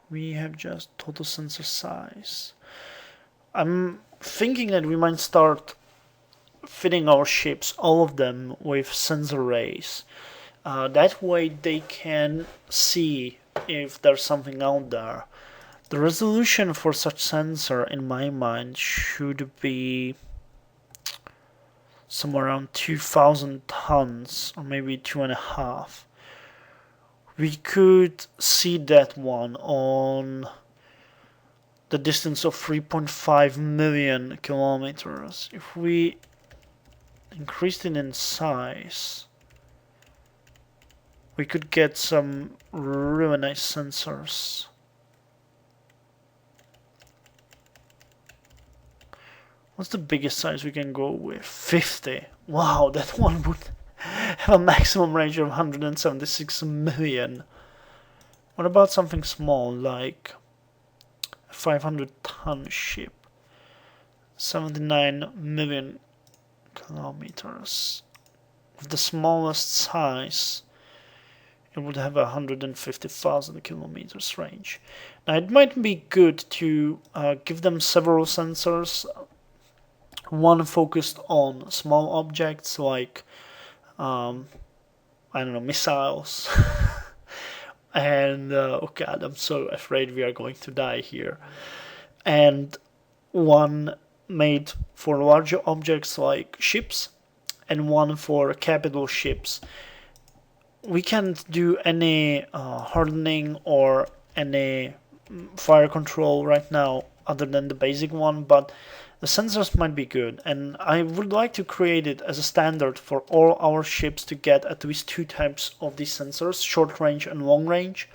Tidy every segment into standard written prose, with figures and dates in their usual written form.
We have just total sensor size. I'm thinking that we might start fitting our ships, all of them, with sensor arrays. That way they can see if there's something out there. The resolution for such sensor, in my mind, should be somewhere around 2,000 tons, or maybe 2.5. We could see that one on the distance of 3.5 million kilometers. If we increased it in size, we could get some really nice sensors. What's the biggest size we can go with? 50. Wow, that one would have a maximum range of 176 million. What about something small like a 500-ton ship? 79 million kilometers. With the smallest size, it would have 150,000 kilometers range. Now, it might be good to give them several sensors. One focused on small objects like, I don't know, missiles. And, oh god, I'm so afraid we are going to die here. And one made for larger objects like ships, and one for capital ships. We can't do any hardening or any fire control right now other than the basic one, but the sensors might be good, and I would like to create it as a standard for all our ships to get at least 2 types of these sensors, short range and long range,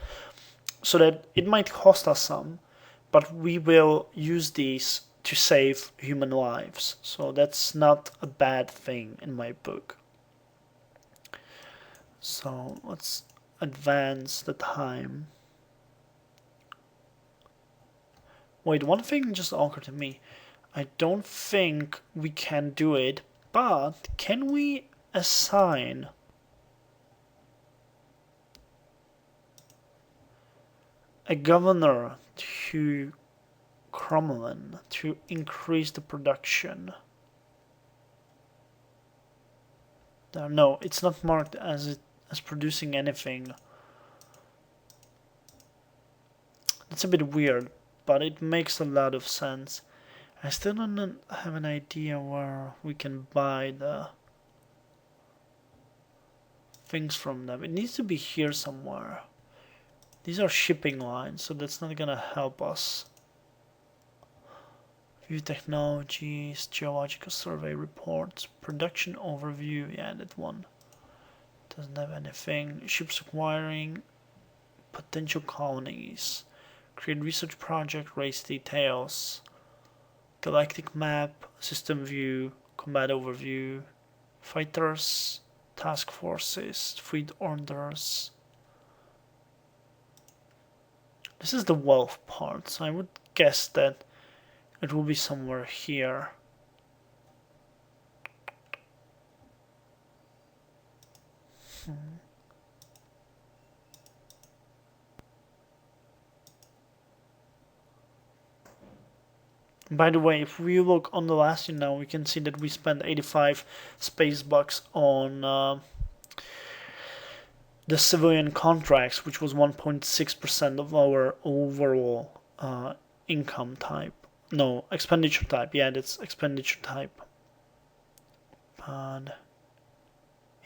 so that it might cost us some, but we will use these to save human lives. So that's not a bad thing in my book. So let's advance the time. Wait, one thing just occurred to me. I don't think we can do it, but can we assign a governor to Cromlin to increase the production? No, it's not marked as producing anything. It's a bit weird, but it makes a lot of sense. I still don't have an idea where we can buy the things from them. It needs to be here somewhere. These are shipping lines, so that's not gonna help us. View technologies, geological survey reports, production overview. Yeah, that one doesn't have anything. Ships acquiring, potential colonies, create research project, race details, galactic map, system view, combat overview, fighters, task forces, fleet orders. This is the wealth part, so I would guess that it will be somewhere here. By the way, if we look on the last year now, we can see that we spent 85 space bucks on the civilian contracts, which was 1.6% of our overall income type. No, expenditure type. Yeah, that's expenditure type. But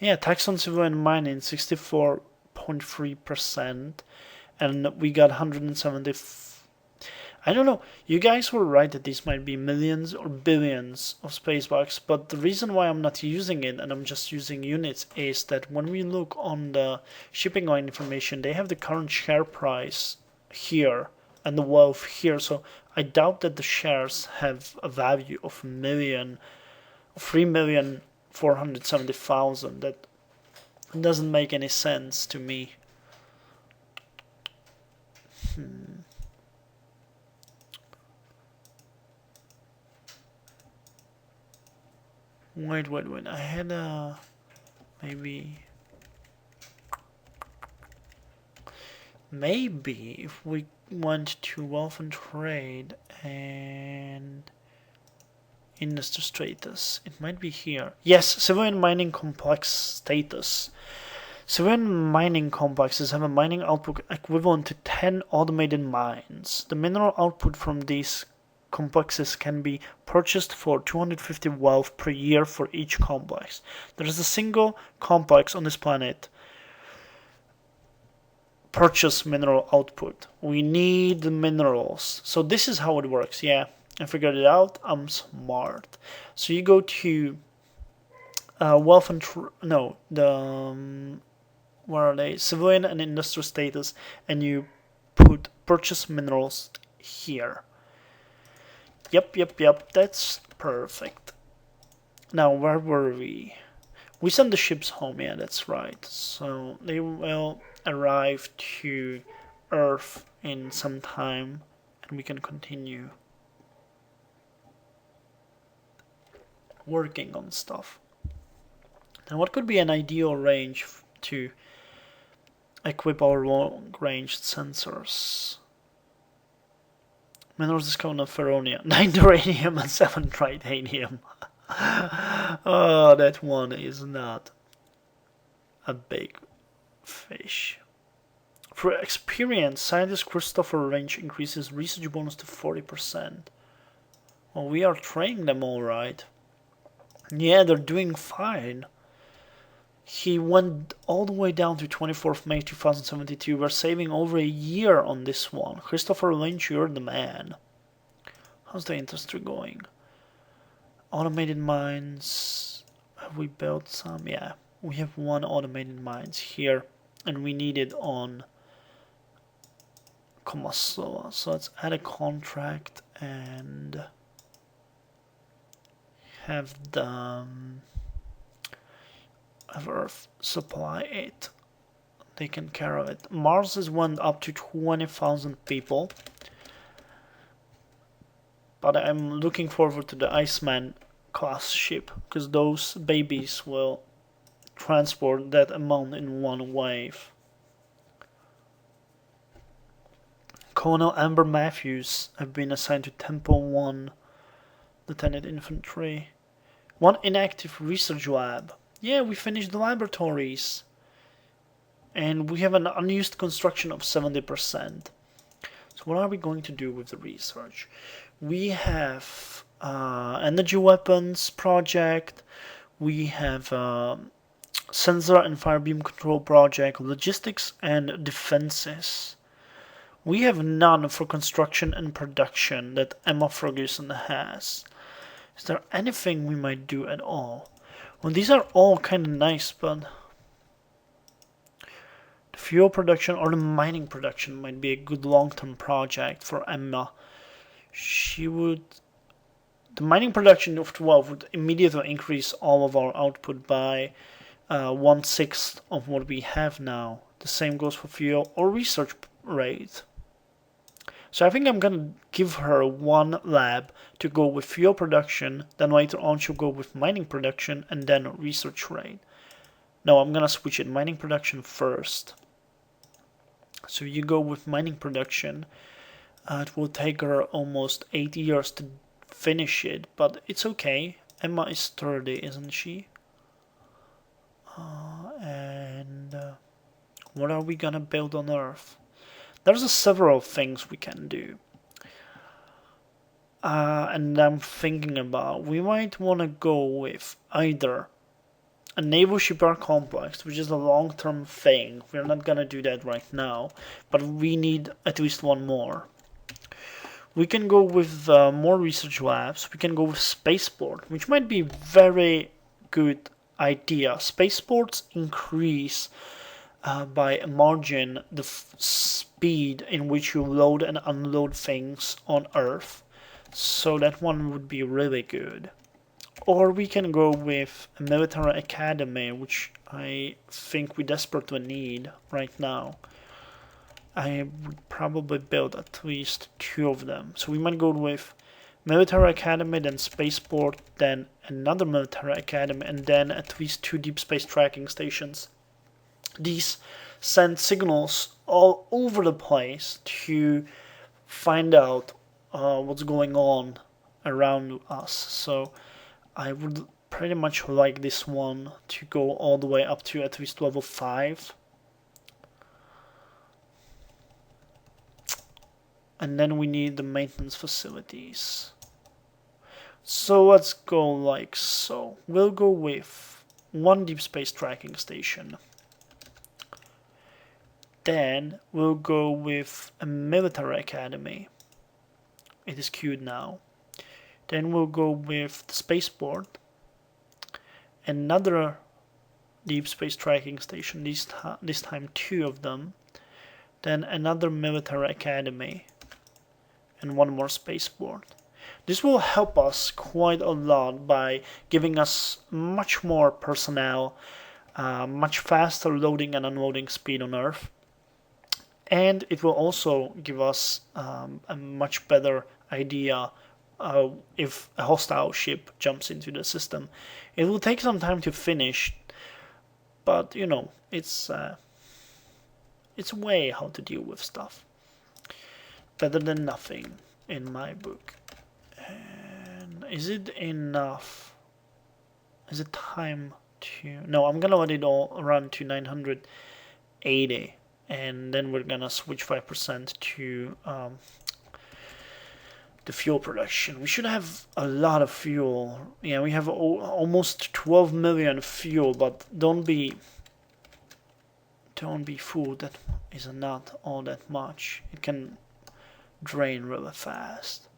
yeah, tax on civilian mining 64.3%, and we got 170. I don't know. You guys were right that these might be millions or billions of space bucks, but the reason why I'm not using it and I'm just using units is that when we look on the shipping line information, they have the current share price here and the wealth here. So I doubt that the shares have a value of 3,470,000. That doesn't make any sense to me. Wait. I had maybe if we went to wealth and trade and industry status, it might be here. Yes, civilian mining complex status. Civilian mining complexes have a mining output equivalent to 10 automated mines. The mineral output from these complexes can be purchased for 250 wealth per year for each complex. There is a single complex on this planet. Purchase mineral output. We need the minerals. So this is how it works. Yeah, I figured it out. I'm smart. So you go to wealth and where are they? Civilian and industrial status, and you put purchase minerals here. Yep, that's perfect. Now, where were we? We sent the ships home, yeah, that's right. So they will arrive to Earth in some time, and we can continue working on stuff. Now, what could be an ideal range to equip our long-range sensors? Minerals discovered on Feronia. 9 uranium and 7 titanium. Oh, that one is not a big fish. For experience, scientist Christopher range increases research bonus to 40%. Well, we are training them alright. Yeah, they're doing fine. He went all the way down to 24th May 2072. We're saving over a year on this one. Christopher Lynch, you're the man. How's the industry going? Automated mines. Have we built some? Yeah, we have one automated mines here, and we need it on Komasova. So let's add a contract and have them have Earth supply it. They can carry it. Mars has went up to 20,000 people. But I'm looking forward to the Iceman class ship, because those babies will transport that amount in one wave. Colonel Amber Matthews have been assigned to Temple 1, Lieutenant Infantry. One inactive research lab. Yeah, we finished the laboratories. And we have an unused construction of 70%. So what are we going to do with the research? We have energy weapons project. We have sensor and fire beam control project, logistics and defenses. We have none for construction and production that Emma Ferguson has. Is there anything we might do at all? Well, these are all kind of nice, but the fuel production or the mining production might be a good long-term project for Emma. The mining production of 12 would immediately increase all of our output by 1/6 of what we have now. The same goes for fuel or research rate. So I think I'm gonna give her one lab to go with fuel production, then later on she'll go with mining production and then research rate. No, I'm gonna switch it, mining production first. So you go with mining production. It will take her almost 8 years to finish it, but it's okay. Emma is 30, isn't she? What are we gonna build on Earth? There's several things we can do. And I'm thinking about, we might want to go with either a naval shipyard complex, which is a long-term thing. We're not gonna do that right now, but we need at least one more. We can go with more research labs. We can go with spaceport, which might be very good idea. Spaceports increase by a margin the speed in which you load and unload things on Earth. So that one would be really good. Or we can go with a military academy, which I think we desperately need right now. I would probably build at least 2 of them. So we might go with military academy, then spaceport, then another military academy, and then at least 2 deep space tracking stations. These send signals all over the place to find out what's going on around us. So I would pretty much like this one to go all the way up to at least level 5. And then we need the maintenance facilities. So let's go like so. We'll go with 1 deep space tracking station. Then we'll go with a military academy. It is queued now. Then we'll go with the spaceport. Another deep space tracking station, this time 2 of them. Then another military academy. And 1 more spaceport. This will help us quite a lot by giving us much more personnel, much faster loading and unloading speed on Earth. And it will also give us a much better idea if a hostile ship jumps into the system. It will take some time to finish, but you know, it's a way how to deal with stuff. Better than nothing in my book. And is it enough? Is it time to... No, I'm gonna let it all run to 980. And then we're gonna switch 5% to the fuel production. We should have a lot of fuel. Yeah, we have almost 12 million fuel, but don't be fooled. That is not all that much. It can drain really fast.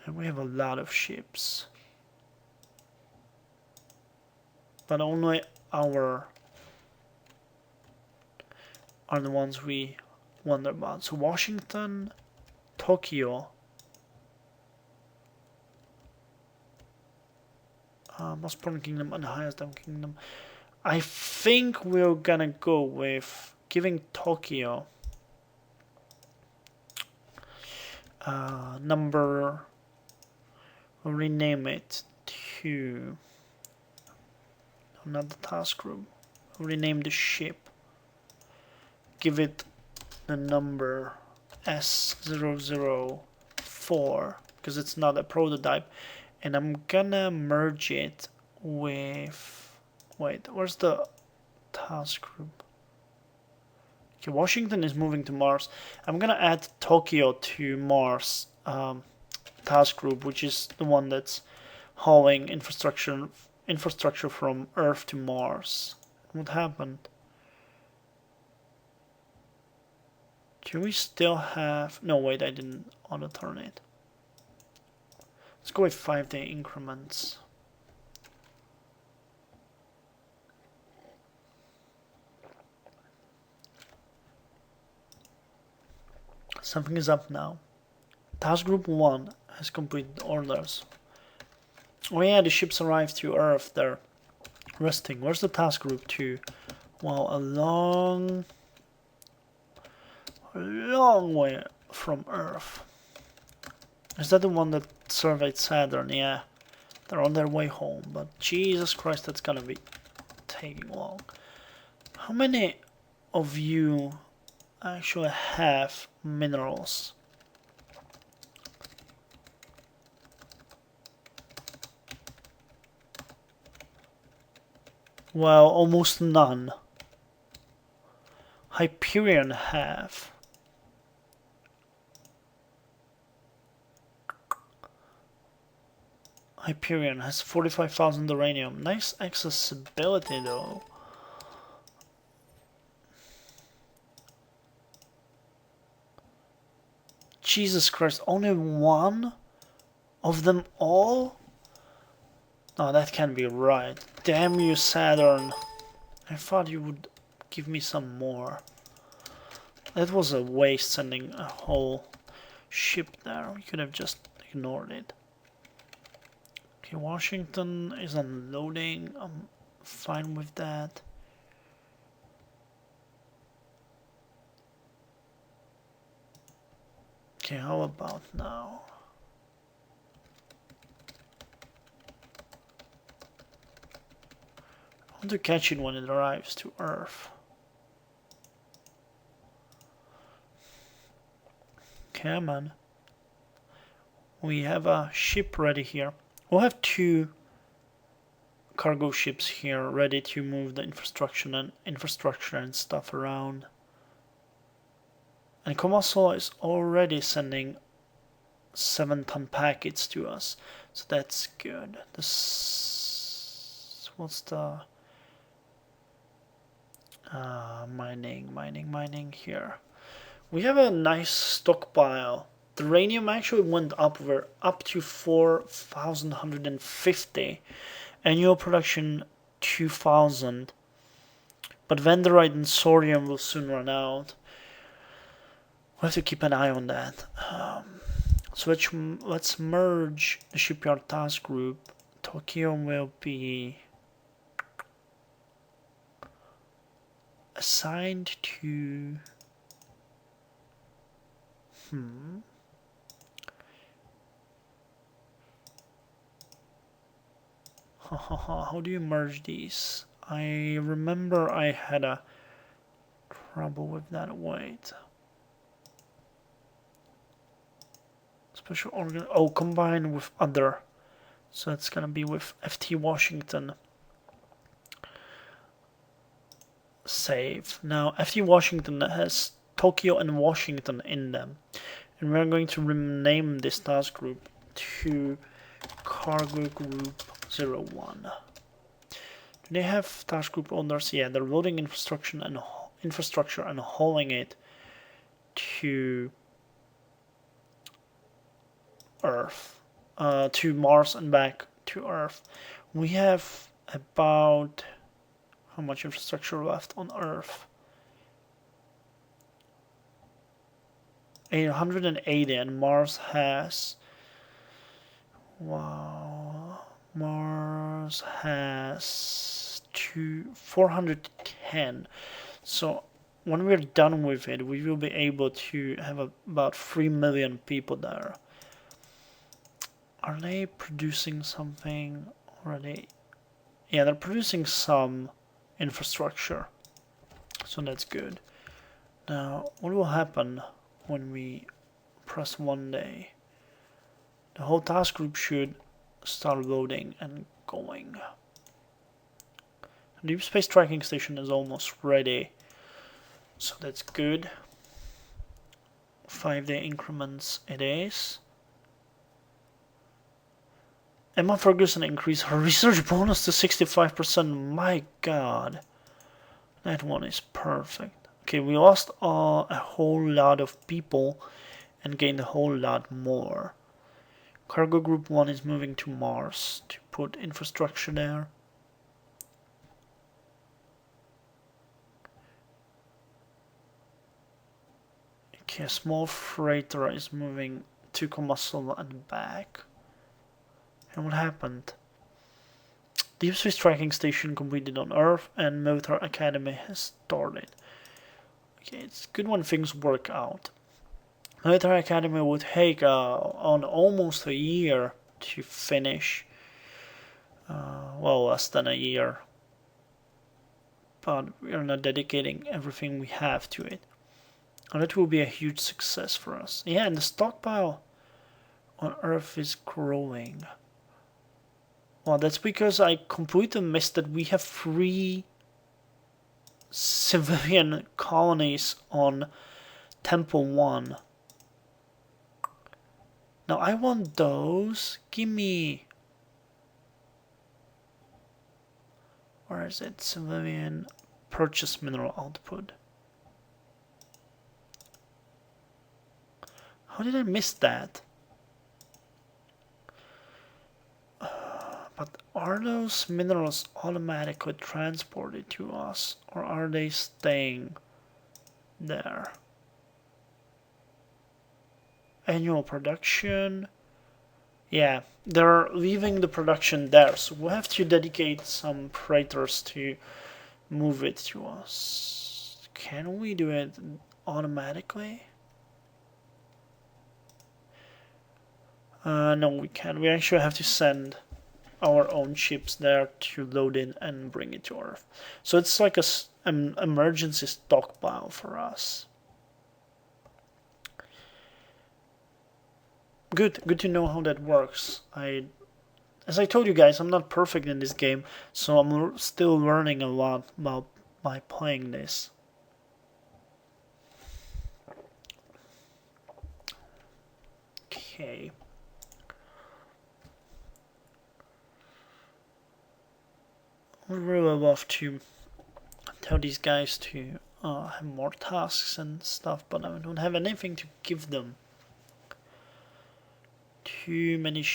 And we have a lot of ships. But only our are the ones we wonder about. So Washington, Tokyo, most important kingdom and highest down kingdom. I think we're gonna go with giving Tokyo number. We'll rename it to not the task group. We'll rename the ship. Give it the number S004 because it's not a prototype, and I'm gonna merge it with... Wait, where's the task group? Okay, Washington is moving to Mars. I'm gonna add Tokyo to Mars task group, which is the one that's hauling infrastructure from Earth to Mars. What happened? Do we still have... No, wait, I didn't auto-turn it. Let's go with 5-day increments. Something is up now. Task Group 1 has completed orders. Oh yeah, the ships arrived to Earth. They're resting. Where's the Task Group 2? Well, a long way from Earth. Is that the one that surveyed Saturn? Yeah, they're on their way home, but Jesus Christ, that's gonna be taking long. How many of you actually have minerals? Well, almost none. Hyperion have. Hyperion has 45,000 uranium. Nice accessibility though. Jesus Christ, only one of them all? No, that can't be right. Damn you, Saturn. I thought you would give me some more. That was a waste sending a whole ship there. We could have just ignored it. Okay, Washington is unloading. I'm fine with that. Okay, how about now? want to catch it when it arrives to Earth. Come on. We have a ship ready here. We'll have 2 cargo ships here ready to move the infrastructure and stuff around. And Komasola is already sending 7-ton packets to us, so that's good. This, what's the mining here. We have a nice stockpile. The uranium actually went up. We're up to 4,150. Annual production 2,000. But Vanderite and Sorium will soon run out. We'll have to keep an eye on that. So let's merge the shipyard task group. Tokyo will be assigned to... How do you merge these? I remember I had a trouble with that. Wait. Special organ. Oh, combine with other. So it's gonna be with FT Washington. Save. Now FT Washington has Tokyo and Washington in them, and we're going to rename this task group to Cargo Group 01. Do they have task group owners? Yeah, they're loading infrastructure and hauling it to Earth, to Mars and back to Earth. We have about how much infrastructure left on Earth? 880, and Mars has... Wow. Mars has 410. So when we're done with it, we will be able to have about 3 million people there. Are they producing something already? Yeah, they're producing some infrastructure. So that's good. Now, what will happen when we press 1 day? The whole task group should start loading and going. The Deep Space Tracking Station is almost ready, so that's good. 5-day increments it is. Emma Ferguson increased her research bonus to 65%. My god. That one is perfect. Okay, we lost a whole lot of people and gained a whole lot more. Cargo Group 1 is moving to Mars to put infrastructure there. Okay, a small freighter is moving to Komasola and back. And what happened? Deep Space Tracking Station completed on Earth and Military Academy has started. Okay, it's good when things work out. Military Academy would take on almost a year to finish. Well, less than a year. But we are not dedicating everything we have to it. And that will be a huge success for us. Yeah, and the stockpile on Earth is growing. Well, that's because I completely missed that we have 3 civilian colonies on Temple 1. Now I want those. Gimme. Where is it? Civilian purchase mineral output. How did I miss that? But are those minerals automatically transported to us, or are they staying there? Annual production. Yeah, they're leaving the production there, so we'll have to dedicate some freighters to move it to us. Can we do it automatically? No, we can't. We actually have to send our own ships there to load in and bring it to Earth. So it's like an emergency stockpile for us. Good to know how that works. As I told you guys, I'm not perfect in this game, so I'm still learning a lot about by playing this. Okay. I would really love to tell these guys to have more tasks and stuff, but I don't have anything to give them. Too many